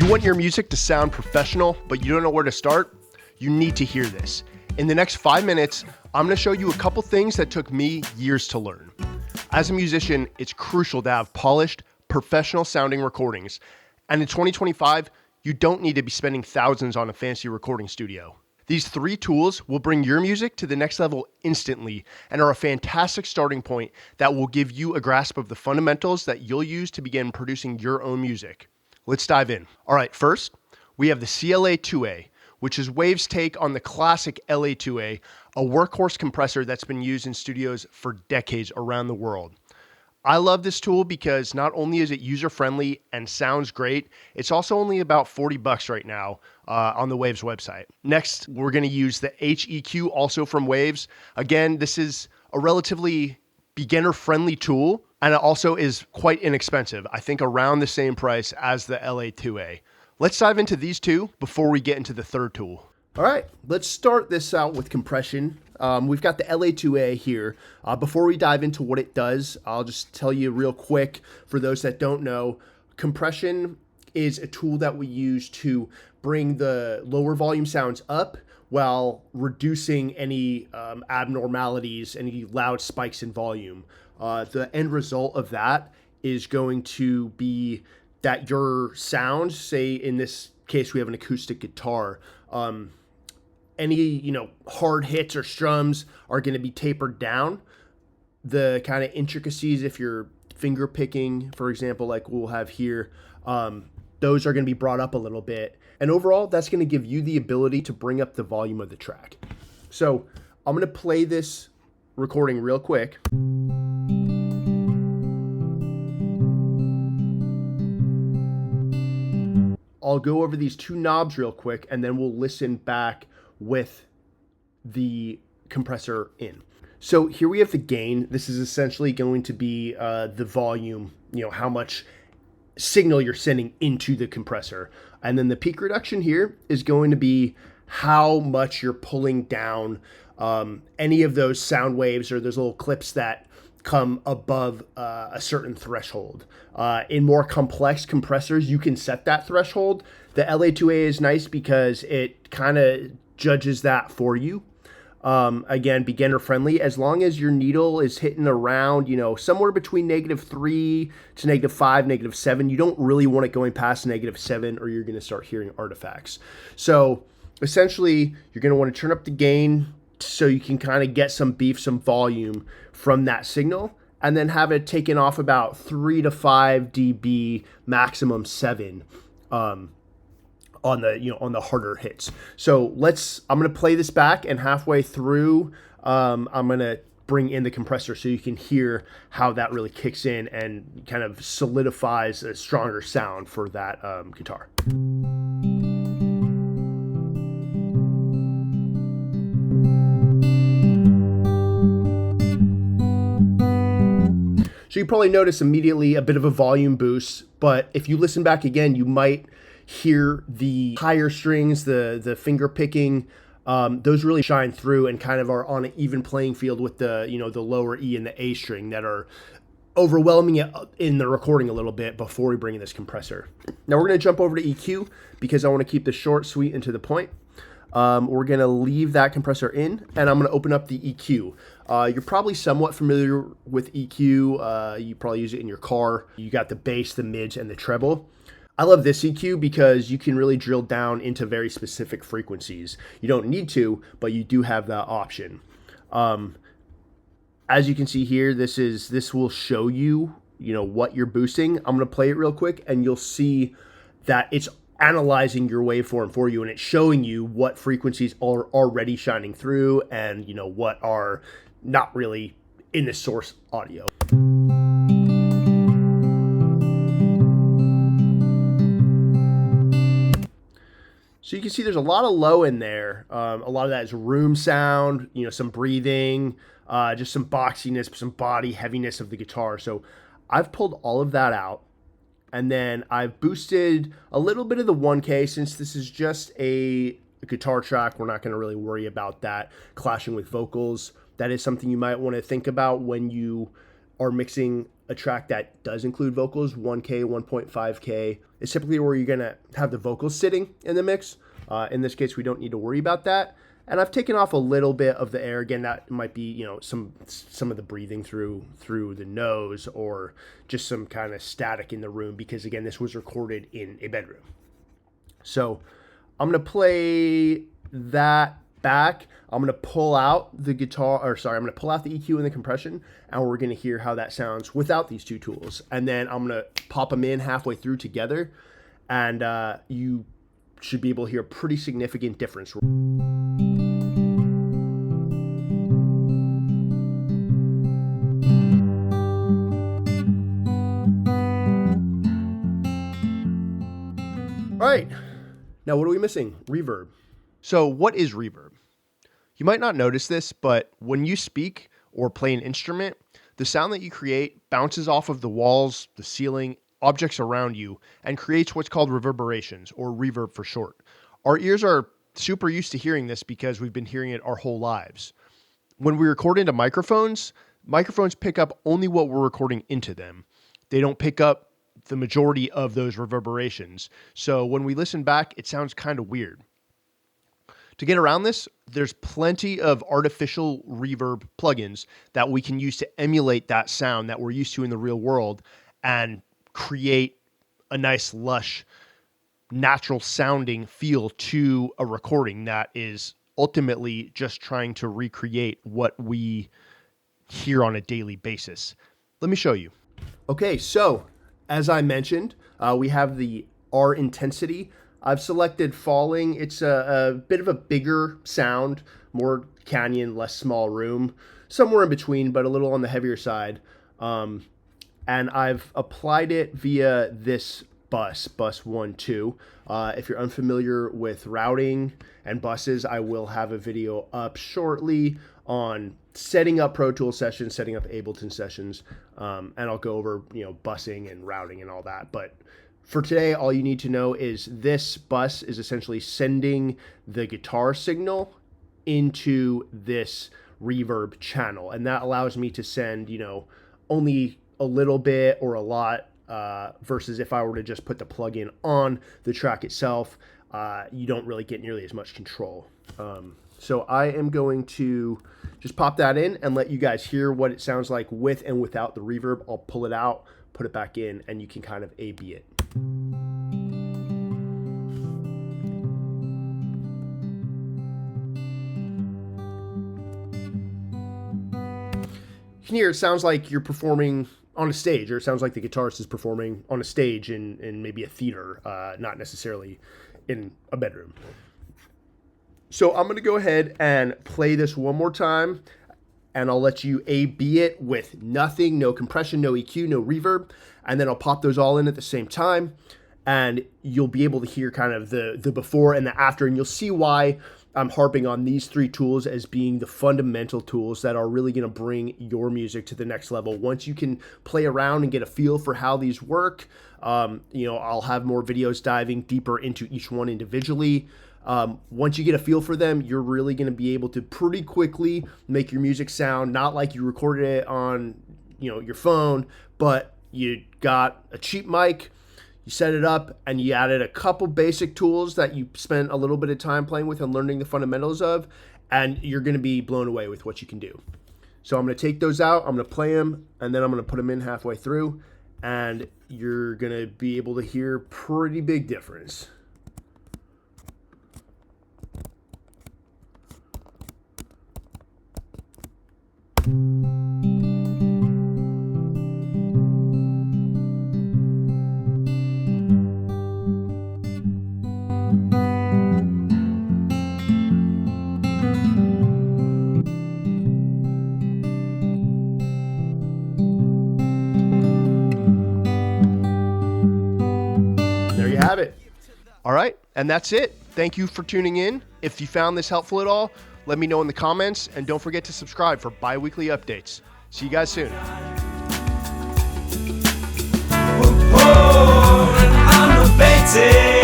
You want your music to sound professional, but you don't know where to start? You need to hear this. In the next 5 minutes, I'm going to show you a couple things that took me years to learn. As a musician, it's crucial to have polished, professional sounding recordings. And in 2025, you don't need to be spending thousands on a fancy recording studio. These 3 tools will bring your music to the next level instantly and are a fantastic starting point that will give you a grasp of the fundamentals that you'll use to begin producing your own music. Let's dive in. All right, first, we have the CLA2A, which is Wave's take on the classic LA2A, a workhorse compressor that's been used in studios for decades around the world. I love this tool because not only is it user-friendly and sounds great, it's also only about $40 right now on the Waves website. Next, we're going to use the HEQ, also from Waves. Again, this is a relatively beginner-friendly tool, and it also is quite inexpensive. I think around the same price as the LA2A. Let's dive into these two before we get into the third tool. All right, let's start this out with compression. We've got the LA2A here. Before we dive into what it does, I'll just tell you real quick, for those that don't know, compression is a tool that we use to bring the lower volume sounds up while reducing any abnormalities, any loud spikes in volume. The end result of that is going to be that your sound, say in this case we have an acoustic guitar, any hard hits or strums are going to be tapered down. The kind of intricacies, if you're finger picking, for example, like we'll have here, those are going to be brought up a little bit. And overall, that's going to give you the ability to bring up the volume of the track. So I'm going to play this recording real quick. I'll go over these 2 knobs real quick, and then we'll listen back with the compressor in. So here we have the gain. This is essentially going to be the volume, how much signal you're sending into the compressor. And then the peak reduction here is going to be how much you're pulling down any of those sound waves or those little clips that come above a certain threshold. In more complex compressors, you can set that threshold. The LA2A is nice because it kind of judges that for you. Again, beginner friendly, as long as your needle is hitting around, somewhere between -3 to -5, -7. You don't really want it going past -7 or you're going to start hearing artifacts. So essentially, you're going to want to turn up the gain so you can kind of get some beef, some volume from that signal, and then have it taken off about 3 to 5 dB, maximum 7 on the harder hits. So I'm going to play this back, and halfway through, I'm going to bring in the compressor so you can hear how that really kicks in and kind of solidifies a stronger sound for that guitar. So you probably notice immediately a bit of a volume boost, but if you listen back again, you might hear the higher strings, the finger picking, those really shine through and kind of are on an even playing field with the lower E and the A string that are overwhelming it in the recording a little bit before we bring in this compressor. Now we're going to jump over to EQ because I want to keep this short, sweet, and to the point. We're going to leave that compressor in, and I'm going to open up the EQ. You're probably somewhat familiar with EQ. You probably use it in your car. You got the bass, the mids, and the treble. I love this EQ because you can really drill down into very specific frequencies. You don't need to, but you do have that option. As you can see here, this will show you, what you're boosting. I'm going to play it real quick, and you'll see that it's analyzing your waveform for you, and it's showing you what frequencies are already shining through and what are not really in the source audio. So you can see there's a lot of low in there. A lot of that is room sound, some breathing, just some boxiness, some body heaviness of the guitar. So I've pulled all of that out. And then I've boosted a little bit of the 1K. Since this is just a guitar track, we're not going to really worry about that clashing with vocals. That is something you might want to think about when you are mixing a track that does include vocals, 1K, 1.5K, is typically where you're gonna have the vocals sitting in the mix. In this case, we don't need to worry about that. And I've taken off a little bit of the air. Again, that might be, you know, some of the breathing through the nose, or just some kind of static in the room, because again, this was recorded in a bedroom. So I'm gonna play that back. I'm gonna pull out the I'm gonna pull out the EQ and the compression, and we're gonna hear how that sounds without these two tools. And then I'm gonna pop them in halfway through together, and you should be able to hear a pretty significant difference. All right, now what are we missing? Reverb. So what is reverb? You might not notice this, but when you speak or play an instrument, the sound that you create bounces off of the walls, the ceiling, objects around you, and creates what's called reverberations, or reverb for short. Our ears are super used to hearing this because we've been hearing it our whole lives. When we record into microphones pick up only what we're recording into them. They don't pick up the majority of those reverberations. So when we listen back, it sounds kind of weird. To get around this, there's plenty of artificial reverb plugins that we can use to emulate that sound that we're used to in the real world and create a nice, lush, natural sounding feel to a recording that is ultimately just trying to recreate what we hear on a daily basis. Let me show you. Okay, so as I mentioned, we have the R intensity. I've selected falling. It's a bit of a bigger sound, more canyon, less small room, somewhere in between, but a little on the heavier side. And I've applied it via this bus 1, 2. If you're unfamiliar with routing and buses, I will have a video up shortly on setting up Pro Tools sessions, setting up Ableton sessions, and I'll go over, busing and routing and all that. But for today, all you need to know is this bus is essentially sending the guitar signal into this reverb channel, and that allows me to send, only a little bit or a lot, versus if I were to just put the plugin on the track itself, you don't really get nearly as much control. So I am going to just pop that in and let you guys hear what it sounds like with and without the reverb. I'll pull it out, put it back in, and you can kind of A/B it. You can hear it sounds like you're performing on a stage, or it sounds like the guitarist is performing on a stage in maybe a theater, not necessarily in a bedroom. So I'm going to go ahead and play this one more time, and I'll let you A/B it with nothing, no compression, no EQ, no reverb, and then I'll pop those all in at the same time, and you'll be able to hear kind of the before and the after, and you'll see why I'm harping on these three tools as being the fundamental tools that are really going to bring your music to the next level. Once you can play around and get a feel for how these work, I'll have more videos diving deeper into each one individually. Once you get a feel for them, you're really going to be able to pretty quickly make your music sound not like you recorded it on, your phone, but you got a cheap mic, you set it up, and you added a couple basic tools that you spent a little bit of time playing with and learning the fundamentals of, and you're going to be blown away with what you can do. So I'm going to take those out, I'm going to play them, and then I'm going to put them in halfway through, and you're going to be able to hear pretty big difference. There you have it. All right, and that's it. Thank you for tuning in. If you found this helpful at all, let me know in the comments, and don't forget to subscribe for bi-weekly updates. See you guys soon. We're pouring on the Beatty.